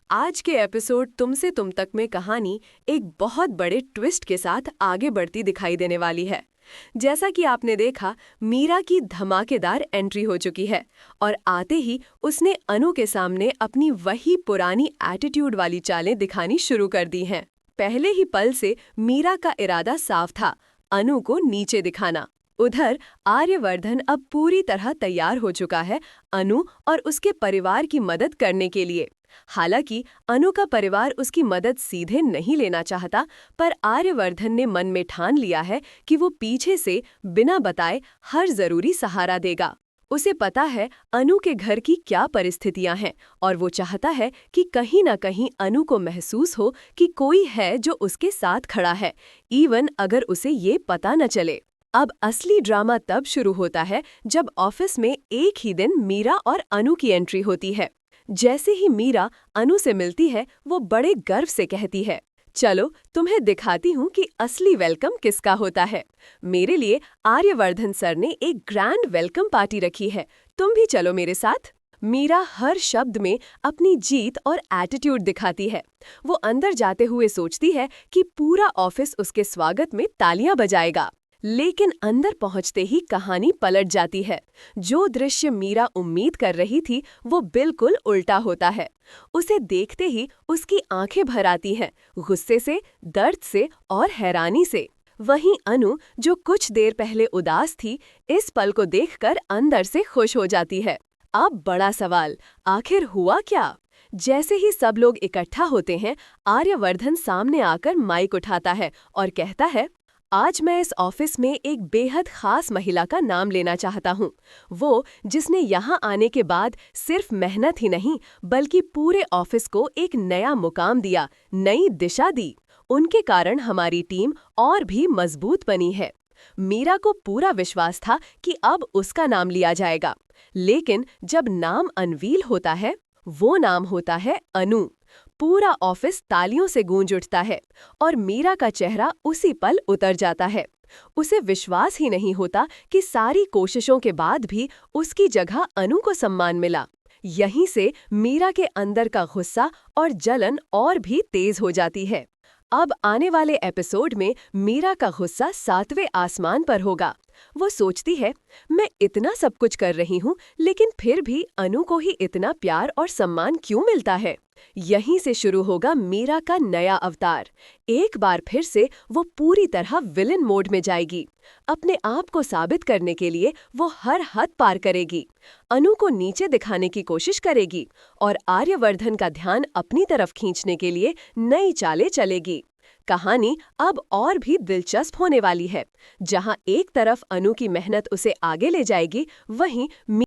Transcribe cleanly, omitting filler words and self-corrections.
आज के एपिसोड तुमसे तुम तक में कहानी एक बहुत बड़े ट्विस्ट के साथ आगे बढ़ती दिखाई देने वाली है। जैसा कि आपने देखा, मीरा की धमाकेदार एंट्री हो चुकी है और आते ही उसने अनु के सामने अपनी वही पुरानी एटीट्यूड वाली चालें दिखानी शुरू कर दी हैं। पहले ही पल से मीरा का इरादा साफ था, अनु को नीचे दिखाना। उधर आर्यवर्धन अब पूरी तरह तैयार हो चुका है अनु और उसके परिवार की मदद करने के लिए। हालांकि अनु का परिवार उसकी मदद सीधे नहीं लेना चाहता, पर आर्यवर्धन ने मन में ठान लिया है कि वो पीछे से बिना बताए हर जरूरी सहारा देगा। उसे पता है अनु के घर की क्या परिस्थितियां हैं और वो चाहता है कि कहीं ना कहीं अनु को महसूस हो कि कोई है जो उसके साथ खड़ा है, इवन अगर उसे ये पता न चले। अब असली ड्रामा तब शुरू होता है जब ऑफिस में एक ही दिन मीरा और अनु की एंट्री होती है। जैसे ही मीरा अनु से मिलती है, वो बड़े गर्व से कहती है, चलो तुम्हें दिखाती हूँ कि असली वेलकम किसका होता है। मेरे लिए आर्यवर्धन सर ने एक ग्रैंड वेलकम पार्टी रखी है, तुम भी चलो मेरे साथ। मीरा हर शब्द में अपनी जीत और एटीट्यूड दिखाती है। वो अंदर जाते हुए सोचती है कि पूरा ऑफिस उसके स्वागत में तालियां बजाएगा। लेकिन अंदर पहुंचते ही कहानी पलट जाती है। जो दृश्य मीरा उम्मीद कर रही थी वो बिल्कुल उल्टा होता है। उसे देखते ही उसकी आंखें भर आती हैं, गुस्से से, दर्द से और हैरानी से। वहीं अनु, जो कुछ देर पहले उदास थी, इस पल को देखकर अंदर से खुश हो जाती है। अब बड़ा सवाल, आखिर हुआ क्या? जैसे ही सब लोग इकट्ठा होते हैं, आर्यवर्धन सामने आकर माइक उठाता है और कहता है, आज मैं इस ऑफिस में एक बेहद खास महिला का नाम लेना चाहता हूँ। वो जिसने यहाँ आने के बाद सिर्फ मेहनत ही नहीं बल्कि पूरे ऑफिस को एक नया मुकाम दिया, नई दिशा दी। उनके कारण हमारी टीम और भी मजबूत बनी है। मीरा को पूरा विश्वास था कि अब उसका नाम लिया जाएगा, लेकिन जब नाम अनवील होता है, वो नाम होता है अनु। पूरा ऑफिस तालियों से गूंज उठता है और मीरा का चेहरा उसी पल उतर जाता है। उसे विश्वास ही नहीं होता कि सारी कोशिशों के बाद भी उसकी जगह अनु को सम्मान मिला। यहीं से मीरा के अंदर का गुस्सा और जलन और भी तेज हो जाती है। अब आने वाले एपिसोड में मीरा का गुस्सा 7वें आसमान पर होगा। वो सोचती है, मैं इतना सब कुछ कर रही हूँ, लेकिन फिर भी अनु को ही इतना प्यार और सम्मान क्यों मिलता है? यहीं से शुरू होगा मीरा का नया अवतार। एक बार फिर से वो पूरी तरह विलेन मोड में जाएगी। अपने आप को साबित करने के लिए वो हर हद पार करेगी, अनु को नीचे दिखाने की कोशिश करेगी और आर्यवर्धन का ध्यान अपनी तरफ खींचने के लिए नई चालें चलेगी। कहानी अब और भी दिलचस्प होने वाली है। जहां एक तरफ अनु की मेहनत उसे आगे ले जाएगी, वहीं